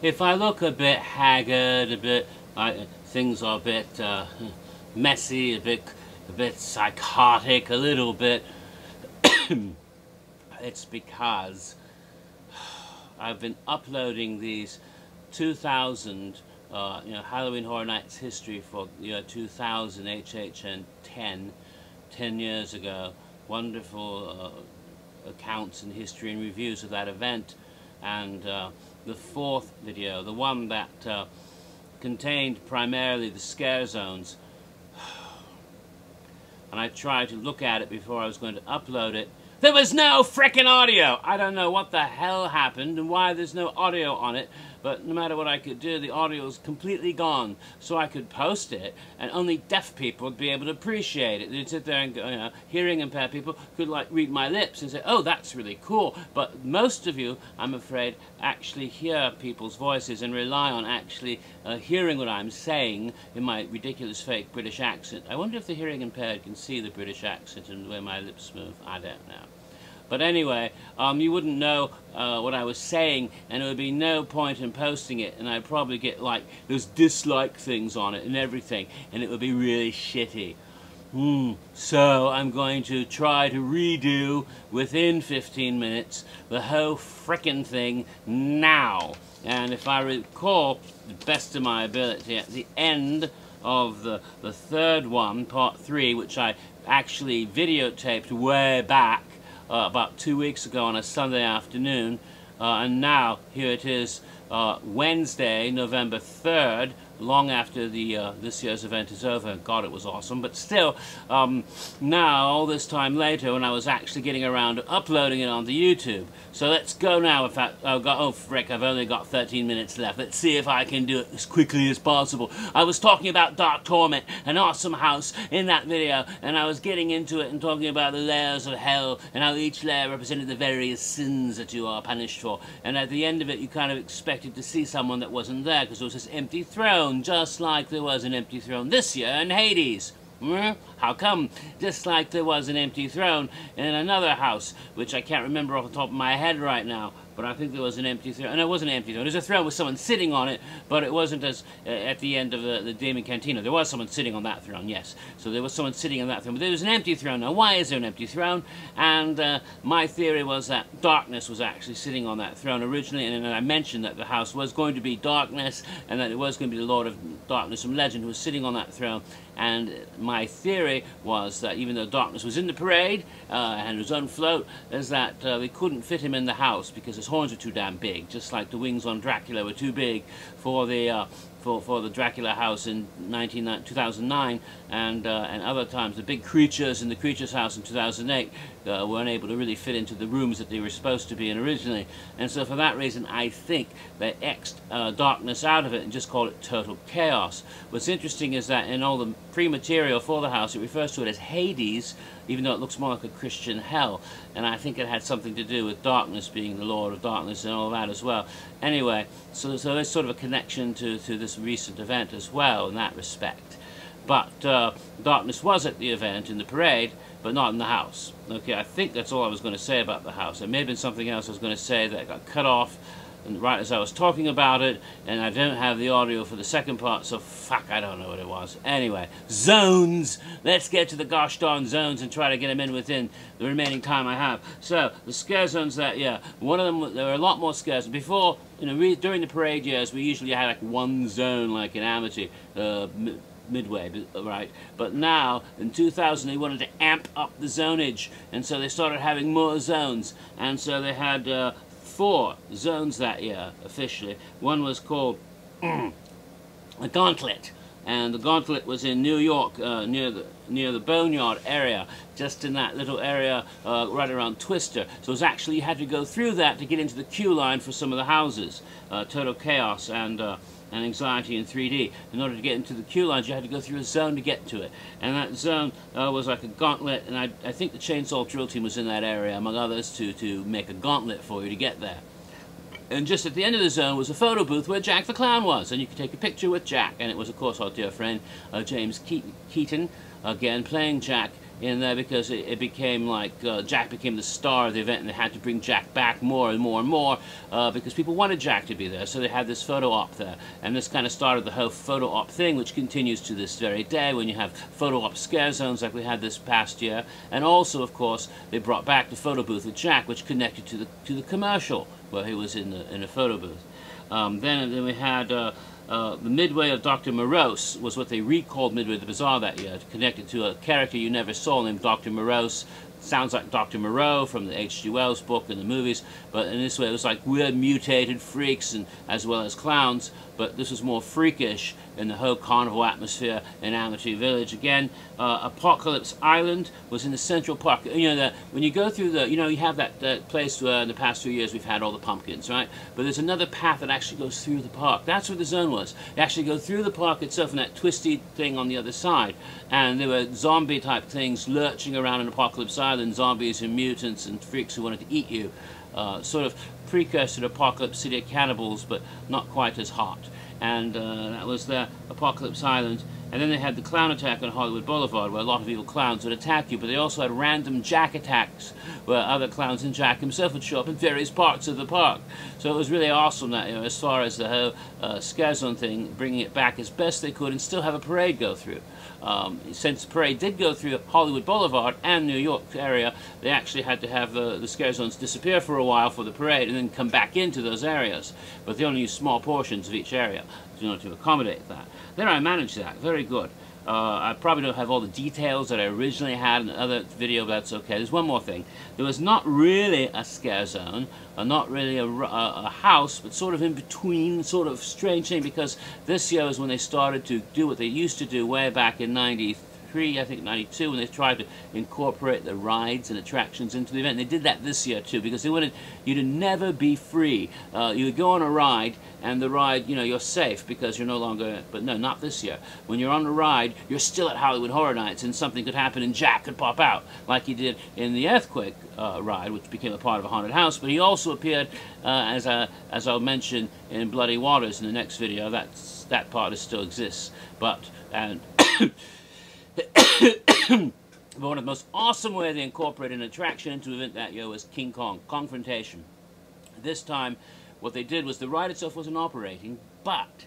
If I look a bit haggard, things are a bit messy, a bit psychotic, a little bit, it's because I've been uploading these 2000 Halloween Horror Nights history for 2000 HHN 10 years ago. Wonderful accounts and history and reviews of that event. And the fourth video, the one that contained primarily the scare zones, and I tried to look at it before I was going to upload it. There was no frickin' audio! I don't know what the hell happened and why there's no audio on it, but no matter what I could do, the audio was completely gone. So I could post it, and only deaf people would be able to appreciate it. They'd sit there and go, hearing impaired people could like read my lips and say, oh, that's really cool. But most of you, I'm afraid, actually hear people's voices and rely on actually hearing what I'm saying in my ridiculous fake British accent. I wonder if the hearing impaired can see the British accent and the way my lips move. I don't know. But anyway, you wouldn't know what I was saying, and there would be no point in posting it, and I'd probably get like those dislike things on it and everything, and it would be really shitty. So I'm going to try to redo within 15 minutes the whole frickin' thing now. And if I recall, the best of my ability, at the end of the third one, part 3, which I actually videotaped way back, about 2 weeks ago on a Sunday afternoon, and now here it is, Wednesday, November 3rd, long after this year's event is over. God, it was awesome. But still, now, all this time later, when I was actually getting around to uploading it onto YouTube. So let's go now. In fact, oh frick, I've only got 13 minutes left. Let's see if I can do it as quickly as possible. I was talking about Dark Torment, an awesome house, in that video, and I was getting into it and talking about the layers of hell, and how each layer represented the various sins that you are punished for. And at the end of it, you kind of expected to see someone that wasn't there, because there was this empty throne, just like there was an empty throne this year in Hades. How come? Just like there was an empty throne in another house, which I can't remember off the top of my head right now, but I think there was an empty throne. No, it wasn't an empty throne. There was a throne with someone sitting on it, but it wasn't as at the end of the Demon Cantina. There was someone sitting on that throne, yes. So there was someone sitting on that throne, but there was an empty throne. Now, why is there an empty throne? And my theory was that darkness was actually sitting on that throne originally, and then I mentioned that the house was going to be darkness, and that it was going to be the Lord of Darkness from legend who was sitting on that throne. And my theory was that even though darkness was in the parade and was on float, is that they couldn't fit him in the house because his horns were too damn big, just like the wings on Dracula were too big for the Dracula house in 2009 and other times. The big creatures in the Creatures house in 2008 weren't able to really fit into the rooms that they were supposed to be in originally. And so for that reason, I think they X'd darkness out of it and just called it total chaos. What's interesting is that in all the pre-material for the house, it refers to it as Hades, even though it looks more like a Christian hell. And I think it had something to do with darkness being the Lord of Darkness and all that as well. Anyway, so there's sort of a connection to this recent event as well in that respect. But darkness was at the event in the parade, but not in the house. Okay, I think that's all I was going to say about the house. There may have been something else I was going to say that got cut off and right as I was talking about it, and I don't have the audio for the second part, so fuck, I don't know what it was. Anyway, zones! Let's get to the gosh darn zones and try to get them in within the remaining time I have. So, the scare zones that year, one of them, there were a lot more scares. Before, during the parade years, we usually had like one zone, like in Amity, Midway, right? But now, in 2000, they wanted to amp up the zonage, and so they started having more zones. And so they had 4 zones that year, officially. One was called a Gauntlet, and the Gauntlet was in New York, near the Boneyard area, just in that little area right around Twister. So it was actually, you had to go through that to get into the queue line for some of the houses. Total Chaos and Anxiety in 3D. In order to get into the queue lines, you had to go through a zone to get to it. And that zone was like a gauntlet, and I think the Chainsaw Drill Team was in that area, among others, to make a gauntlet for you to get there. And just at the end of the zone was a photo booth where Jack the Clown was, and you could take a picture with Jack. And it was, of course, our dear friend James Keaton, again playing Jack in there because it became like Jack became the star of the event, and they had to bring Jack back more and more and more because people wanted Jack to be there. So they had this photo op there, and this kind of started the whole photo op thing, which continues to this very day when you have photo op scare zones like we had this past year. And also, of course, they brought back the photo booth with Jack, which connected to the commercial where he was in the photo booth. Then we had the Midway of Dr. Morose was what they recalled Midway the Bazaar that year, connected to a character you never saw named Dr. Morose. Sounds like Dr. Moreau from the H.G. Wells book and the movies, but in this way it was like weird mutated freaks and as well as clowns, but this was more freakish in the whole carnival atmosphere in Amity Village. Again, Apocalypse Island was in the Central Park. You know, when you go through the, you know, you have that place where in the past few years we've had all the pumpkins, right? But there's another path that actually goes through the park. That's where the zone was. You actually go through the park itself and that twisty thing on the other side. And there were zombie type things lurching around in Apocalypse Island, zombies and mutants and freaks who wanted to eat you. Sort of precursor to Apocalypse City of Cannibals, but not quite as hot. And that was the Apocalypse Island. And then they had the clown attack on Hollywood Boulevard, where a lot of evil clowns would attack you, but they also had random Jack attacks, where other clowns and Jack himself would show up in various parts of the park. So it was really awesome that, you know, as far as the whole scare zone thing, bringing it back as best they could and still have a parade go through. Since the parade did go through Hollywood Boulevard and New York area, they actually had to have the scare zones disappear for a while for the parade and then come back into those areas. But they only used small portions of each area in order to accommodate that. There I managed that. Very good. I probably don't have all the details that I originally had in the other video, but that's okay. There's one more thing. There was not really a scare zone, not really a house, but sort of in between, sort of strange thing, because this year was when they started to do what they used to do way back in '93, I think '92, when they tried to incorporate the rides and attractions into the event. And they did that this year too, because they wanted you to never be free. You would go on a ride, and the ride, you know, you're safe because you're no longer, but no, not this year. When you're on the ride, you're still at Halloween Horror Nights, and something could happen and Jack could pop out, like he did in the Earthquake ride, which became a part of a haunted house. But he also appeared, as I'll mention in Bloody Waters in the next video. That part still exists. But one of the most awesome ways they incorporated an attraction into the event that year was King Kong, Confrontation. This time, what they did was the ride itself wasn't operating, but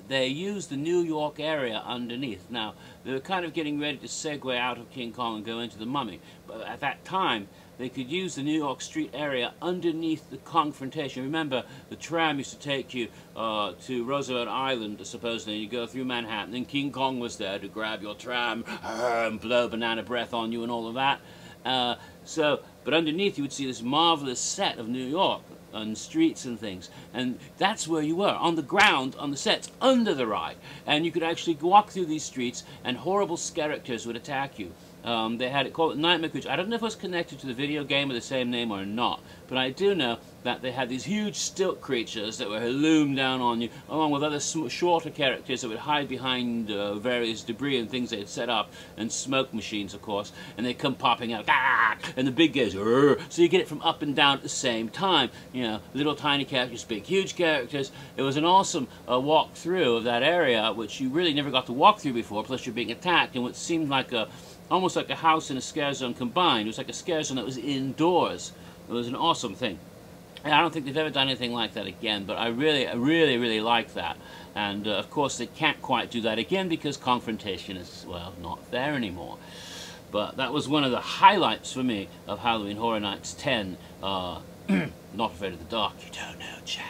they used the New York area underneath. Now, they were kind of getting ready to segue out of King Kong and go into the Mummy, but at that time, they could use the New York Street area underneath the Confrontation. Remember, the tram used to take you to Roosevelt Island, supposedly, and you go through Manhattan, and King Kong was there to grab your tram and blow banana breath on you and all of that. But underneath you would see this marvelous set of New York and streets and things, and that's where you were, on the ground, on the sets, under the ride, and you could actually walk through these streets and horrible characters would attack you. They had it called Nightmare Creature. I don't know if it was connected to the video game of the same name or not, but I do know that they had these huge stilt creatures that would loom down on you, along with other shorter characters that would hide behind various debris and things they had set up, and smoke machines, of course, and they'd come popping out, and the big guys, so you get it from up and down at the same time. You know, little tiny characters, big huge characters. It was an awesome walk through of that area, which you really never got to walk through before, plus you're being attacked in what seemed like almost like a house and a scare zone combined. It was like a scare zone that was indoors. It was an awesome thing. And I don't think they've ever done anything like that again, but I really like that. And of course they can't quite do that again because Confrontation is, well, not there anymore. But that was one of the highlights for me of Halloween Horror Nights 10. Not Afraid of the Dark, you don't know Jack.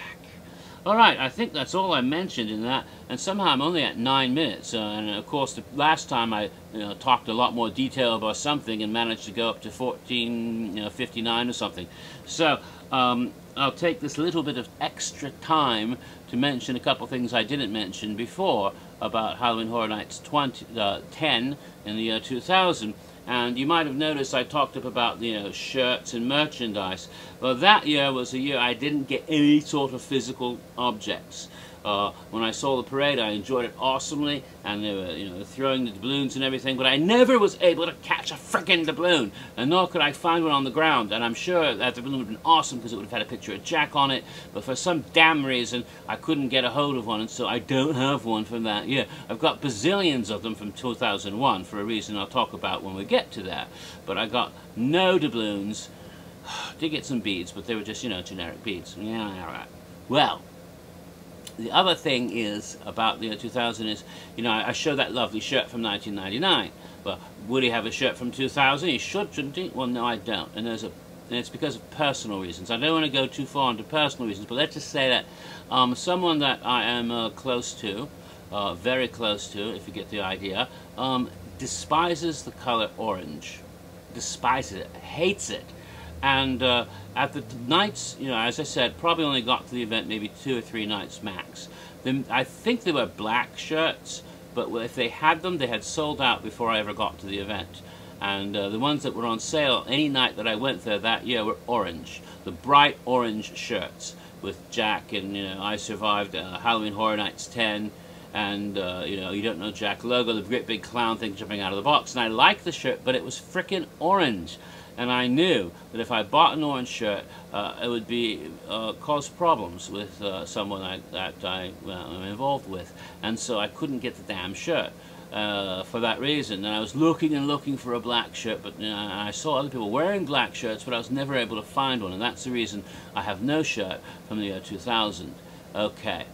Alright, I think that's all I mentioned in that, and somehow I'm only at 9 minutes, and of course the last time I talked a lot more detail about something and managed to go up to 14:59 or something. So, I'll take this little bit of extra time to mention a couple things I didn't mention before about Halloween Horror Nights 10 in the year 2000. And you might have noticed I talked up about, shirts and merchandise. Well, that year was a year I didn't get any sort of physical objects. When I saw the parade, I enjoyed it awesomely, and they were, you know, throwing the doubloons and everything, but I never was able to catch a frickin' doubloon, and nor could I find one on the ground. And I'm sure that doubloon would have been awesome because it would have had a picture of Jack on it, but for some damn reason, I couldn't get a hold of one, and so I don't have one from that year. I've got bazillions of them from 2001 for a reason I'll talk about when we get to that, but I got no doubloons. Did get some beads, but they were just, you know, generic beads. Yeah, all right. Well, the other thing is about the year 2000 is, you know, I showed that lovely shirt from 1999. Well, would he have a shirt from 2000? He should, shouldn't he? Well, no, I don't. And it's because of personal reasons. I don't want to go too far into personal reasons, but let's just say that someone that I am close to, very close to, if you get the idea, despises the color orange. Despises it, hates it. And at the nights, you know, as I said, probably only got to the event maybe 2 or 3 nights max. I think they were black shirts, but if they had them, they had sold out before I ever got to the event. And the ones that were on sale any night that I went there that year were orange. The bright orange shirts with Jack and, you know, I survived Halloween Horror Nights 10. And, you know, you don't know Jack logo, the great big clown thing jumping out of the box. And I liked the shirt, but it was frickin' orange. And I knew that if I bought an orange shirt, it would be cause problems with someone that I'm involved with. And so I couldn't get the damn shirt for that reason. And I was looking and looking for a black shirt, but you know, I saw other people wearing black shirts, but I was never able to find one. And that's the reason I have no shirt from the year 2000. Okay.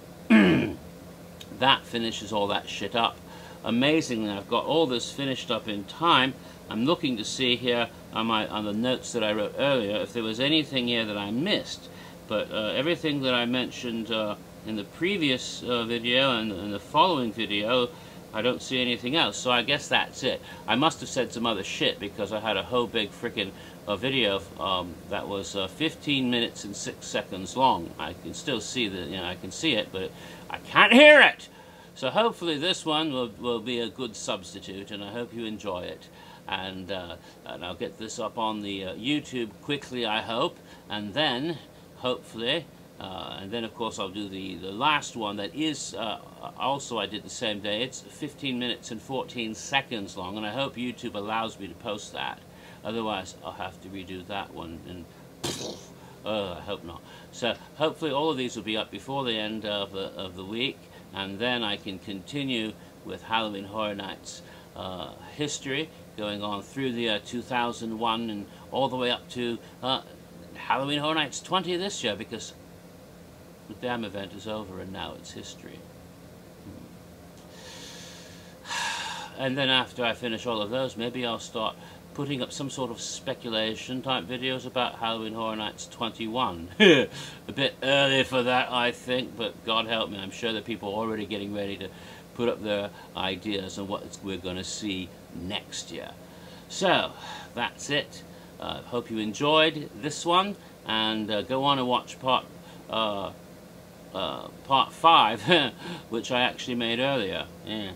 That finishes all that shit up. Amazingly, I've got all this finished up in time. I'm looking to see here on the notes that I wrote earlier if there was anything here that I missed. But everything that I mentioned in the previous video and in the following video, I don't see anything else. So I guess that's it. I must have said some other shit because I had a whole big freaking video that was 15 minutes and 6 seconds long. I can still see the, you know, I can see it, but I can't hear it. So hopefully this one will be a good substitute, and I hope you enjoy it. And I'll get this up on the YouTube quickly, I hope, and then hopefully, and then of course I'll do the last one that is also I did the same day. It's 15 minutes and 14 seconds long, and I hope YouTube allows me to post that. Otherwise, I'll have to redo that one, and I hope not. So hopefully all of these will be up before the end of the week, and then I can continue with Halloween Horror Nights history, going on through the 2001 and all the way up to Halloween Horror Nights 20 this year, because the damn event is over and now it's history. And then after I finish all of those, maybe I'll start putting up some sort of speculation type videos about Halloween Horror Nights 21. A bit early for that, I think, but God help me, I'm sure that people are already getting ready to put up their ideas on what we're going to see next year. So, that's it. Hope you enjoyed this one, and go on and watch part 5, which I actually made earlier. Yeah.